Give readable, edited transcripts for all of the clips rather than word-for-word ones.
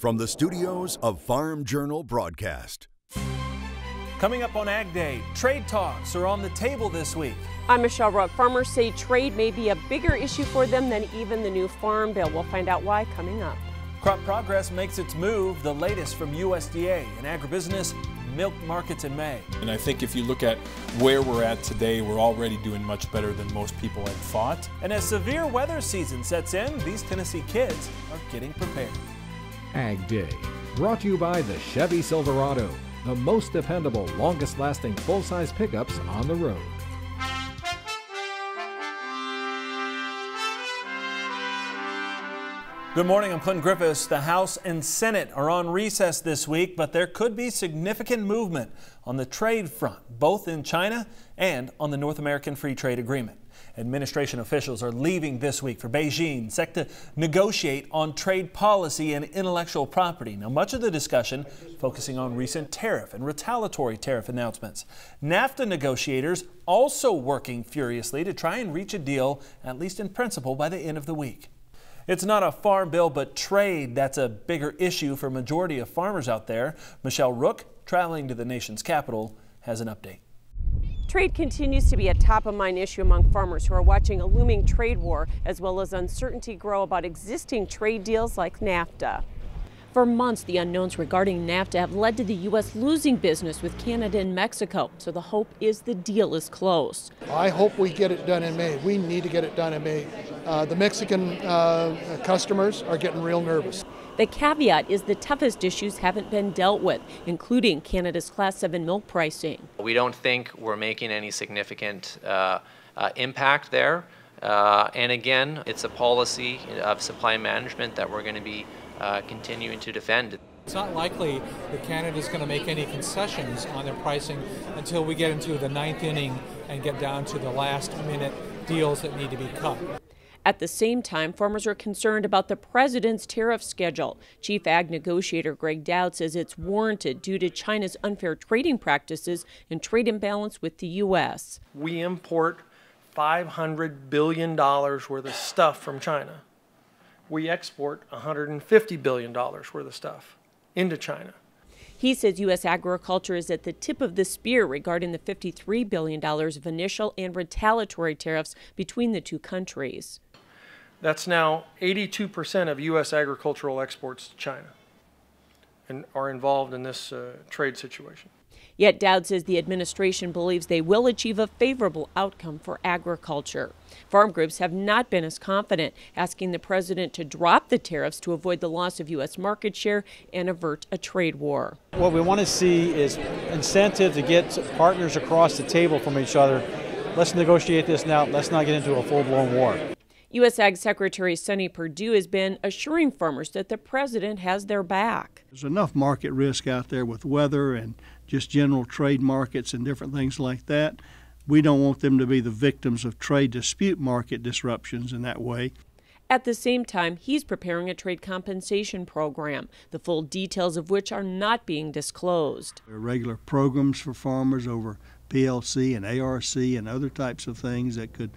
from the studios of Farm Journal Broadcast. Coming up on Ag Day, trade talks are on the table this week. I'm Michelle Rook. Farmers say trade may be a bigger issue for them than even the new Farm Bill. We'll find out why coming up. Crop Progress makes its move, the latest from USDA and agribusiness milk markets in May. And I think if you look at where we're at today, we're already doing much better than most people had thought. And as severe weather season sets in, these Tennessee kids are getting prepared. Ag Day, brought to you by the Chevy Silverado, the most dependable, longest-lasting full-size pickups on the road. Good morning, I'm Clinton Griffiths. The House and Senate are on recess this week, but there could be significant movement on the trade front, both in China and on the North American Free Trade Agreement. Administration officials are leaving this week for Beijing, set to negotiate on trade policy and intellectual property. Now, much of the discussion focusing on recent tariff and retaliatory tariff announcements. NAFTA negotiators also working furiously to try and reach a deal, at least in principle, by the end of the week. It's not a farm bill, but trade that's a bigger issue for a majority of farmers out there. Michelle Rook, traveling to the nation's capital, has an update. Trade continues to be a top-of-mind issue among farmers who are watching a looming trade war, as well as uncertainty grow about existing trade deals like NAFTA. For months, the unknowns regarding NAFTA have led to the U.S. losing business with Canada and Mexico, so the hope is the deal is close. I hope we get it done in May. We need to get it done in May. The Mexican customers are getting real nervous. The caveat is the toughest issues haven't been dealt with, including Canada's Class 7 milk pricing. We don't think we're making any significant impact there. And again, it's a policy of supply management that we're going to be continuing to defend. It's not likely that Canada is going to make any concessions on their pricing until we get into the ninth inning and get down to the last minute deals that need to be cut. At the same time, farmers are concerned about the president's tariff schedule. Chief Ag Negotiator Greg Dowd says it's warranted due to China's unfair trading practices and trade imbalance with the U.S. We import $500 billion worth of stuff from China. We export $150 billion worth of stuff into China. He says U.S. agriculture is at the tip of the spear regarding the $53 billion of initial and retaliatory tariffs between the two countries. That's now 82% of U.S. agricultural exports to China and are involved in this trade situation. Yet Dowd says the administration believes they will achieve a favorable outcome for agriculture. Farm groups have not been as confident, asking the president to drop the tariffs to avoid the loss of U.S. market share and avert a trade war. What we want to see is incentive to get partners across the table from each other. Let's negotiate this now. Let's not get into a full-blown war. U.S. Ag Secretary Sonny Perdue has been assuring farmers that the president has their back. There's enough market risk out there with weather and just general trade markets and different things like that. We don't want them to be the victims of trade dispute market disruptions in that way. At the same time, he's preparing a trade compensation program, the full details of which are not being disclosed. There are regular programs for farmers over PLC and ARC and other types of things that could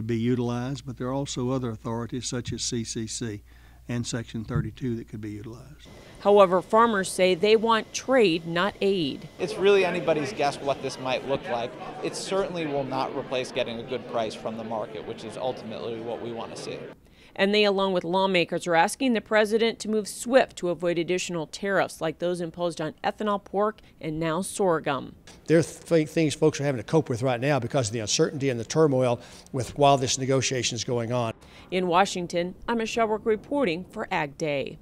be utilized, but there are also other authorities such as CCC and Section 32 that could be utilized. However, farmers say they want trade, not aid. It's really anybody's guess what this might look like. It certainly will not replace getting a good price from the market, which is ultimately what we want to see. And they, along with lawmakers, are asking the president to move swift to avoid additional tariffs like those imposed on ethanol, pork, and now sorghum. There are things folks are having to cope with right now because of the uncertainty and the turmoil while this negotiation is going on. In Washington, I'm Michelle Rook reporting for Ag Day.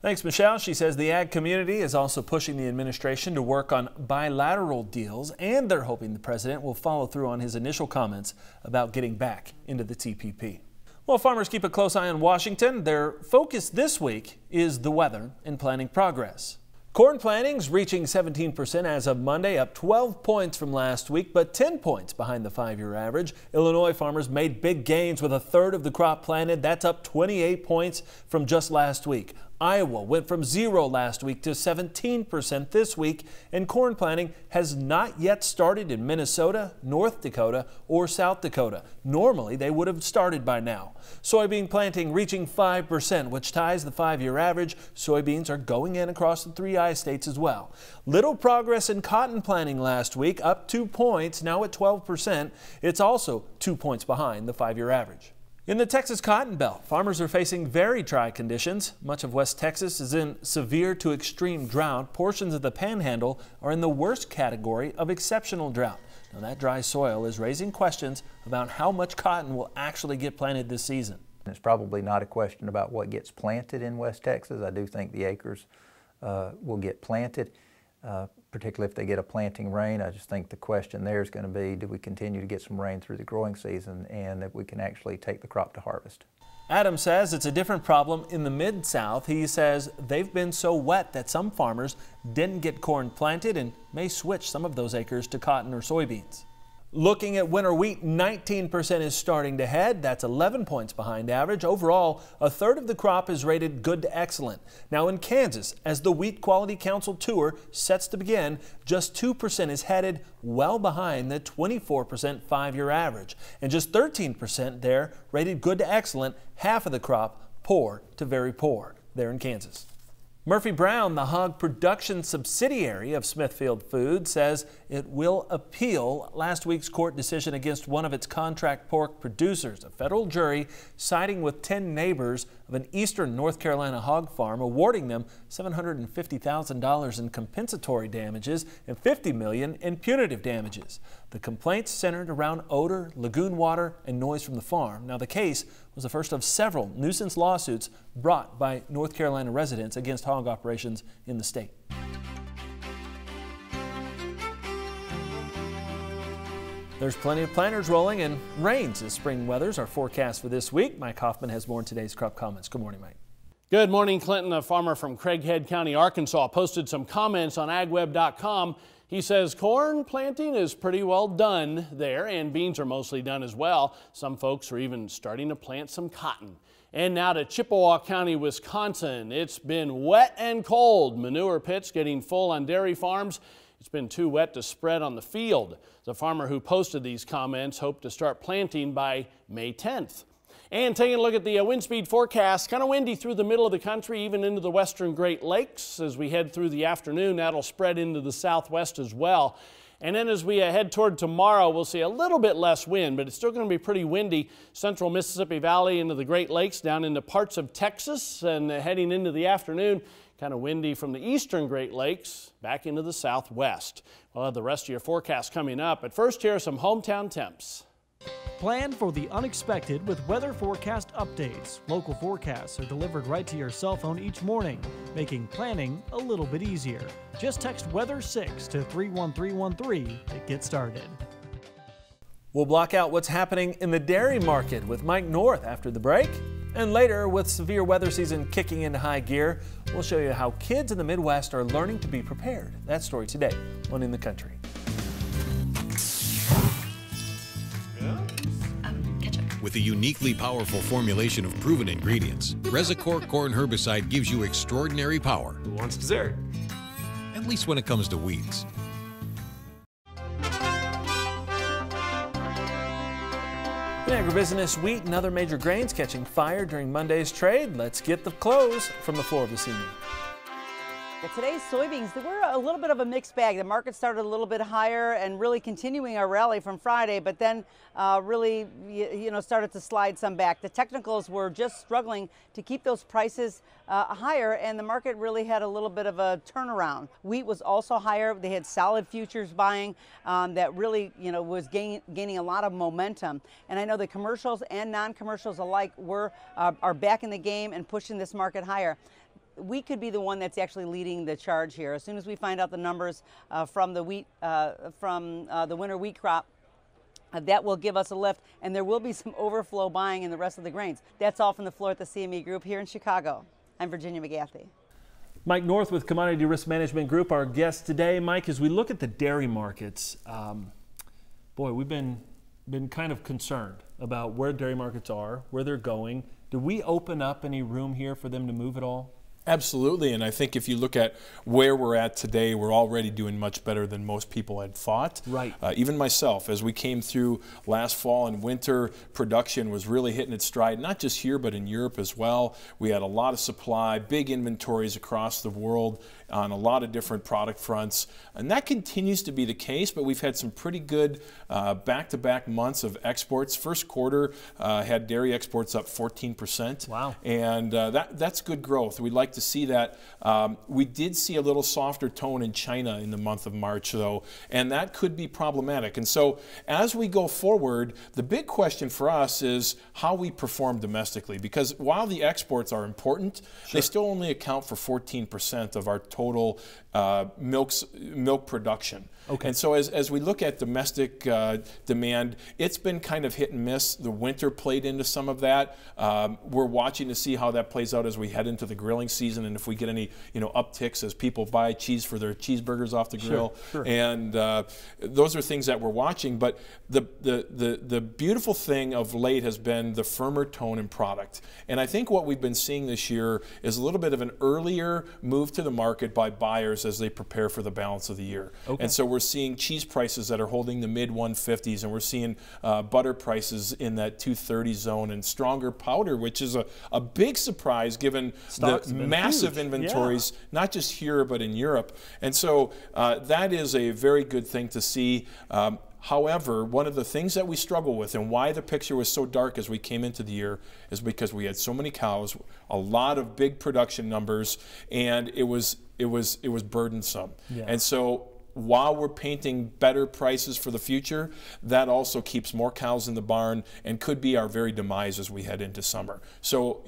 Thanks, Michelle. She says the ag community is also pushing the administration to work on bilateral deals, and they're hoping the president will follow through on his initial comments about getting back into the TPP. While farmers keep a close eye on Washington, their focus this week is the weather and planting progress. Corn plantings reaching 17% as of Monday, up 12 points from last week, but 10 points behind the 5-year average. Illinois farmers made big gains with a third of the crop planted. That's up 28 points from just last week. Iowa went from 0 last week to 17% this week, and corn planting has not yet started in Minnesota, North Dakota, or South Dakota. Normally, they would have started by now. Soybean planting reaching 5%, which ties the 5-year average. Soybeans are going in across the 3 I states as well. Little progress in cotton planting last week, up 2 points, now at 12%. It's also 2 points behind the 5-year average. In the Texas Cotton Belt, farmers are facing very dry conditions. Much of West Texas is in severe to extreme drought. Portions of the Panhandle are in the worst category of exceptional drought. Now, that dry soil is raising questions about how much cotton will actually get planted this season. It's probably not a question about what gets planted in West Texas. I do think the acres will get planted, particularly if they get a planting rain. I just think the question there is going to be, do we continue to get some rain through the growing season and that we can actually take the crop to harvest? Adam says it's a different problem in the Mid-South. He says they've been so wet that some farmers didn't get corn planted and may switch some of those acres to cotton or soybeans. Looking at winter wheat, 19% is starting to head. That's 11 points behind average. Overall, a third of the crop is rated good to excellent. Now in Kansas, as the Wheat Quality Council tour sets to begin, just 2% is headed well behind the 24% 5-year average. And just 13% there rated good to excellent, half of the crop poor to very poor there in Kansas. Murphy Brown, the hog production subsidiary of Smithfield Foods, says it will appeal last week's court decision against one of its contract pork producers. A federal jury siding with 10 neighbors of an eastern North Carolina hog farm, awarding them $750,000 in compensatory damages and $50 million in punitive damages. The complaints centered around odor, lagoon water, and noise from the farm. Now, the case was the first of several nuisance lawsuits brought by North Carolina residents against hog operations in the state. There's plenty of planters rolling and rains as spring weathers are forecast for this week. Mike Hoffman has more in today's crop comments. Good morning, Mike. Good morning, Clinton. A farmer from Craighead County, Arkansas, posted some comments on agweb.com. He says corn planting is pretty well done there, and beans are mostly done as well. Some folks are even starting to plant some cotton. And now to Chippewa County, Wisconsin. It's been wet and cold. Manure pits getting full on dairy farms. It's been too wet to spread on the field. The farmer who posted these comments hoped to start planting by May 10th. And taking a look at the wind speed forecast, kind of windy through the middle of the country, even into the western Great Lakes. As we head through the afternoon, that'll spread into the southwest as well. And then as we head toward tomorrow, we'll see a little bit less wind, but it's still going to be pretty windy. Central Mississippi Valley into the Great Lakes, down into parts of Texas, and heading into the afternoon, kind of windy from the eastern Great Lakes back into the southwest. We'll have the rest of your forecast coming up. But first, here are some hometown temps. Plan for the unexpected with weather forecast updates. Local forecasts are delivered right to your cell phone each morning, making planning a little bit easier. Just text Weather 6 to 31313 to get started. We'll block out what's happening in the dairy market with Mike North after the break. And later, with severe weather season kicking into high gear, we'll show you how kids in the Midwest are learning to be prepared. That story today on In the Country. With a uniquely powerful formulation of proven ingredients, Resicor corn herbicide gives you extraordinary power. Who wants dessert? At least when it comes to weeds. In agribusiness, wheat and other major grains catching fire during Monday's trade. Let's get the close from the floor of the CME. Well, today's soybeans, they were a little bit of a mixed bag. The market started a little bit higher and really continuing our rally from Friday, but then really, started to slide some back. The technicals were just struggling to keep those prices higher, and the market really had a little bit of a turnaround. Wheat was also higher. They had solid futures buying that really, was gaining a lot of momentum. And I know the commercials and non-commercials alike are back in the game and pushing this market higher. Wheat could be the one that's actually leading the charge here. As soon as we find out the numbers from the wheat, the winter wheat crop, that will give us a lift, and there will be some overflow buying in the rest of the grains. That's all from the floor at the CME Group here in Chicago. I'm Virginia McGathy. Mike North with Commodity Risk Management Group, our guest today. Mike, as we look at the dairy markets, we've been kind of concerned about where dairy markets are, where they're going. Do we open up any room here for them to move at all? Absolutely, and I think if you look at where we're at today, we're already doing much better than most people had thought. Right. Even myself, as we came through last fall and winter, production was really hitting its stride, not just here, but in Europe as well. We had a lot of supply, big inventories across the world on a lot of different product fronts, and that continues to be the case, but we've had some pretty good back-to-back months of exports. First quarter had dairy exports up 14%. Wow. And that's good growth. We'd like to see that. We did see a little softer tone in China in the month of March, though, and that could be problematic. And so as we go forward, the big question for us is how we perform domestically, because while the exports are important, they still only account for 14% of our total milk production. Okay. And so as we look at domestic demand, it's been kind of hit and miss. The winter played into some of that. We're watching to see how that plays out as we head into the grilling season, and if we get any upticks as people buy cheese for their cheeseburgers off the grill. Sure. And those are things that we're watching. But the beautiful thing of late has been the firmer tone in product. And I think what we've been seeing this year is a little bit of an earlier move to the market by buyers as they prepare for the balance of the year. Okay. And so we're seeing cheese prices that are holding the mid-150s, and we're seeing butter prices in that 230 zone, and stronger powder, which is a big surprise given Stocks the have been massive huge. inventories, not just here but in Europe. And so that is a very good thing to see. However, one of the things that we struggle with, and why the picture was so dark as we came into the year, is because we had so many cows, a lot of big production numbers, and it was burdensome. Yeah. And so while we're painting better prices for the future, that also keeps more cows in the barn and could be our very demise as we head into summer. So,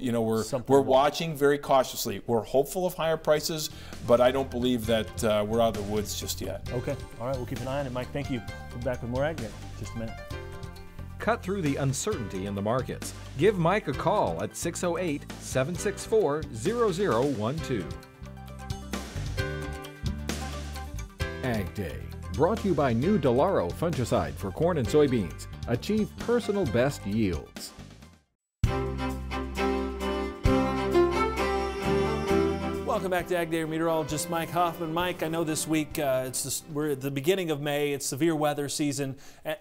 we're watching very cautiously. We're hopeful of higher prices, but I don't believe that we're out of the woods just yet. Okay. All right. We'll keep an eye on it. Mike, thank you. We'll be back with more AgDay in just a minute. Cut through the uncertainty in the markets. Give Mike a call at 608-764-0012. AgDay, brought to you by new Delaro fungicide for corn and soybeans. Achieve personal best yields. Welcome back to AgDay. Meteorologist Mike Hoffman. Mike, I know this week we're at the beginning of May. It's severe weather season,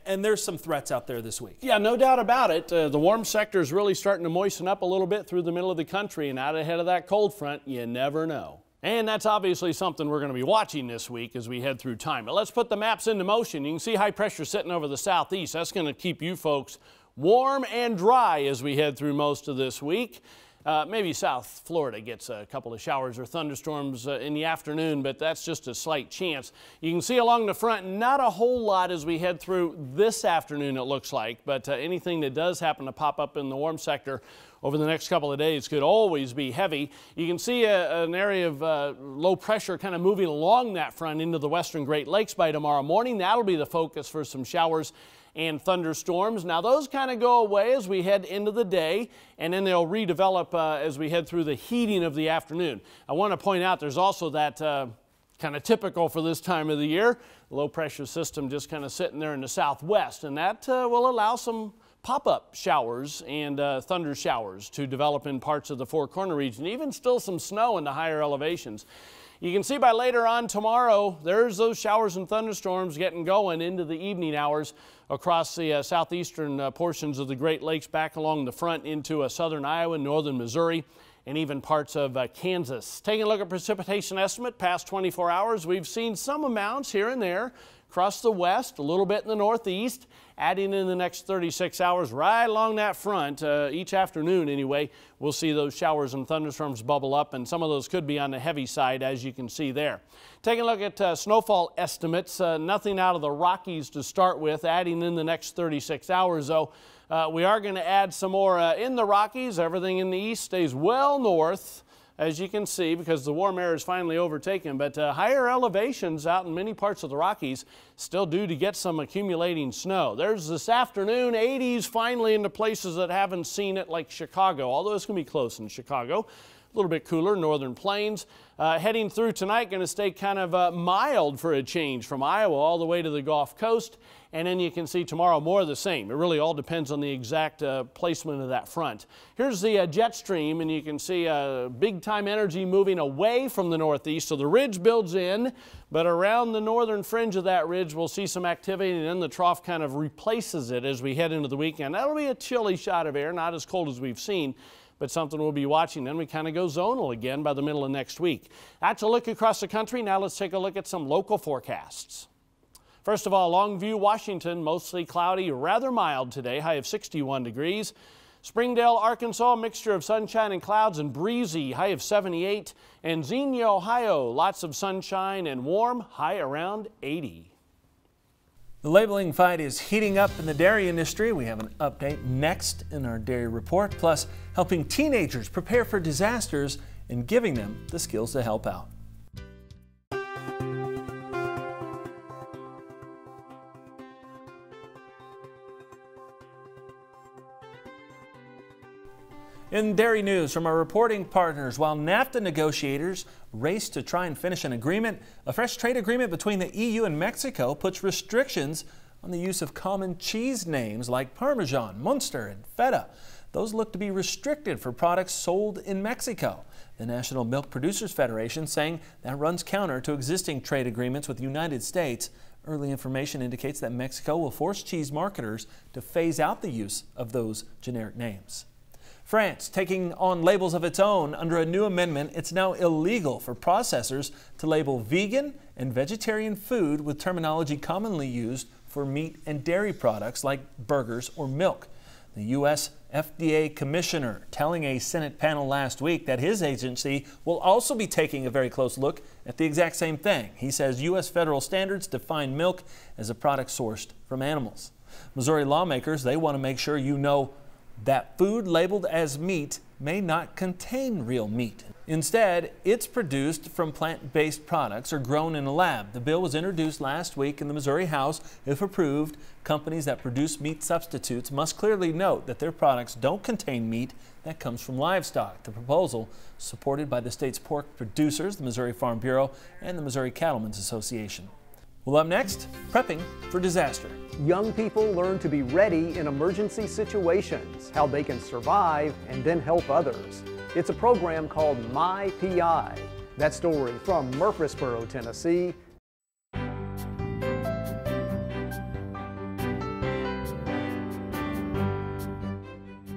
and there's some threats out there this week. Yeah, no doubt about it. The warm sector is really starting to moisten up a little bit through the middle of the country, and out ahead of that cold front, you never know. And that's obviously something we're going to be watching this week as we head through time. But let's put the maps into motion. You can see high pressure sitting over the southeast. That's going to keep you folks warm and dry as we head through most of this week. Maybe South Florida gets a couple of showers or thunderstorms in the afternoon, but that's just a slight chance. You can see along the front, not a whole lot as we head through this afternoon, it looks like, but anything that does happen to pop up in the warm sector over the next couple of days could always be heavy. You can see an area of low pressure kind of moving along that front into the western Great Lakes by tomorrow morning. That'll be the focus for some showers and thunderstorms. Now those kind of go away as we head into the day, and then they'll redevelop as we head through the heating of the afternoon. I want to point out there's also that kind of typical for this time of the year, low pressure system just kind of sitting there in the southwest, and that will allow some pop-up showers and thunder showers to develop in parts of the Four Corner region, even still some snow in the higher elevations. You can see by later on tomorrow, there's those showers and thunderstorms getting going into the evening hours across the southeastern portions of the Great Lakes, back along the front into southern Iowa, northern Missouri, and even parts of Kansas. Taking a look at precipitation estimate past 24 hours, we've seen some amounts here and there across the west, a little bit in the northeast, adding in the next 36 hours right along that front. Each afternoon anyway, we'll see those showers and thunderstorms bubble up, and some of those could be on the heavy side, as you can see there. Taking a look at snowfall estimates, nothing out of the Rockies to start with, adding in the next 36 hours though. We are going to add some more in the Rockies. Everything in the east stays well north, as you can see, because the warm air is finally overtaken. But higher elevations out in many parts of the Rockies still due to get some accumulating snow. There's this afternoon, 80s finally into places that haven't seen it, like Chicago, although it's going to be close in Chicago. A little bit cooler, northern plains. Heading through tonight, going to stay kind of mild for a change from Iowa all the way to the Gulf Coast. And then you can see tomorrow more of the same. It really all depends on the exact placement of that front. Here's the jet stream, and you can see big-time energy moving away from the northeast. So the ridge builds in, but around the northern fringe of that ridge, we'll see some activity, and then the trough kind of replaces it as we head into the weekend. That'll be a chilly shot of air, not as cold as we've seen, but something we'll be watching. Then we kind of go zonal again by the middle of next week. That's a look across the country. Now let's take a look at some local forecasts. First of all, Longview, Washington, mostly cloudy, rather mild today, high of 61 degrees. Springdale, Arkansas, mixture of sunshine and clouds and breezy, high of 78. And Xenia, Ohio, lots of sunshine and warm, high around 80. The labeling fight is heating up in the dairy industry. We have an update next in our dairy report, plus helping teenagers prepare for disasters and giving them the skills to help out. In dairy news from our reporting partners, while NAFTA negotiators race to try and finish an agreement, a fresh trade agreement between the EU and Mexico puts restrictions on the use of common cheese names like Parmesan, Munster, and Feta. Those look to be restricted for products sold in Mexico. The National Milk Producers Federation saying that runs counter to existing trade agreements with the United States. Early information indicates that Mexico will force cheese marketers to phase out the use of those generic names. France taking on labels of its own. Under a new amendment, it's now illegal for processors to label vegan and vegetarian food with terminology commonly used for meat and dairy products like burgers or milk. The U.S. FDA commissioner telling a Senate panel last week that his agency will also be taking a very close look at the exact same thing. He says U.S. federal standards define milk as a product sourced from animals. Missouri lawmakers, they want to make sure you know that food labeled as meat may not contain real meat. Instead, it's produced from plant-based products or grown in a lab. The bill was introduced last week in the Missouri House. If approved, companies that produce meat substitutes must clearly note that their products don't contain meat that comes from livestock. The proposal, supported by the state's pork producers, the Missouri Farm Bureau, and the Missouri Cattlemen's Association. Well, up next, prepping for disaster. Young people learn to be ready in emergency situations, how they can survive and then help others. It's a program called My PI. That story from Murfreesboro, Tennessee.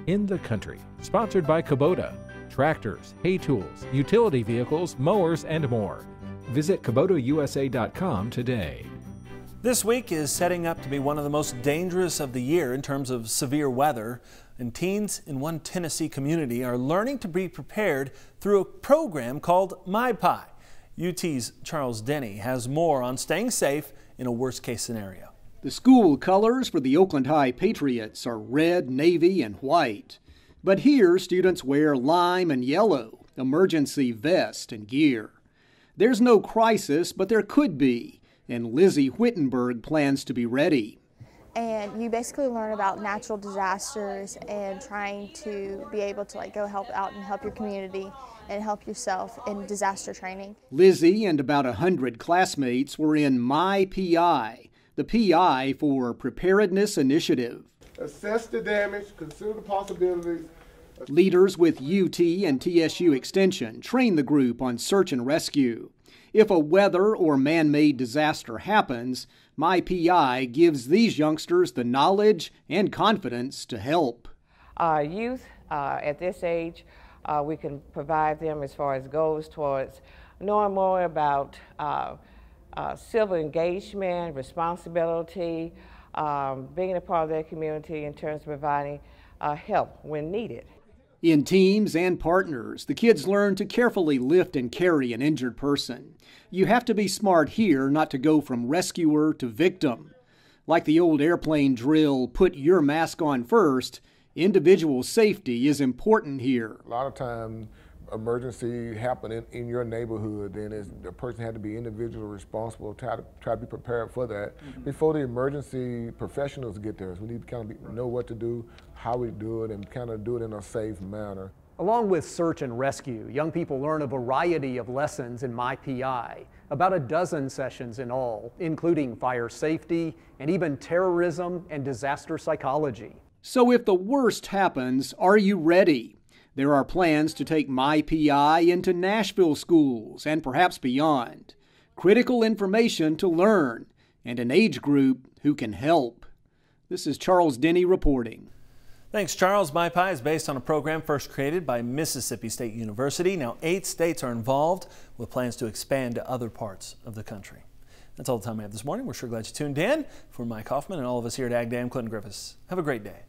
In the Country, sponsored by Kubota. Tractors, hay tools, utility vehicles, mowers, and more. Visit KubotaUSA.com today. This week is setting up to be one of the most dangerous of the year in terms of severe weather, and teens in one Tennessee community are learning to be prepared through a program called My PI. UT's Charles Denny has more on staying safe in a worst-case scenario. The school colors for the Oakland High Patriots are red, navy, and white. But here, students wear lime and yellow, emergency vest and gear. There's no crisis, but there could be, and Lizzie Whittenberg plans to be ready. And you basically learn about natural disasters and trying to be able to go help out and help your community and help yourself in disaster training. Lizzie and about 100 classmates were in My PI, the PI for Preparedness Initiative. Assess the damage, consider the possibilities. Leaders with UT and TSU Extension train the group on search and rescue. If a weather or man-made disaster happens, My PI gives these youngsters the knowledge and confidence to help. Youth at this age, we can provide them as far as goals towards knowing more about civil engagement, responsibility, being a part of their community in terms of providing help when needed. In teams and partners, the kids learn to carefully lift and carry an injured person. You have to be smart here not to go from rescuer to victim. Like the old airplane drill, put your mask on first, individual safety is important here. A lot of times, emergency happen in your neighborhood, then the person had to be individually responsible, try to be prepared for that before the emergency professionals get there. So we need to kind of know what to do, how we do it, and kind of do it in a safe manner. Along with search and rescue, young people learn a variety of lessons in MyPI, about a dozen sessions in all, including fire safety and even terrorism and disaster psychology. So if the worst happens, are you ready? There are plans to take MyPI into Nashville schools and perhaps beyond. Critical information to learn and an age group who can help. This is Charles Denny reporting. Thanks, Charles. MyPI is based on a program first created by Mississippi State University. Now 8 states are involved with plans to expand to other parts of the country. That's all the time we have this morning. We're sure glad you tuned in. For Mike Hoffman and all of us here at AgDay, I'm Clinton Griffiths. Have a great day.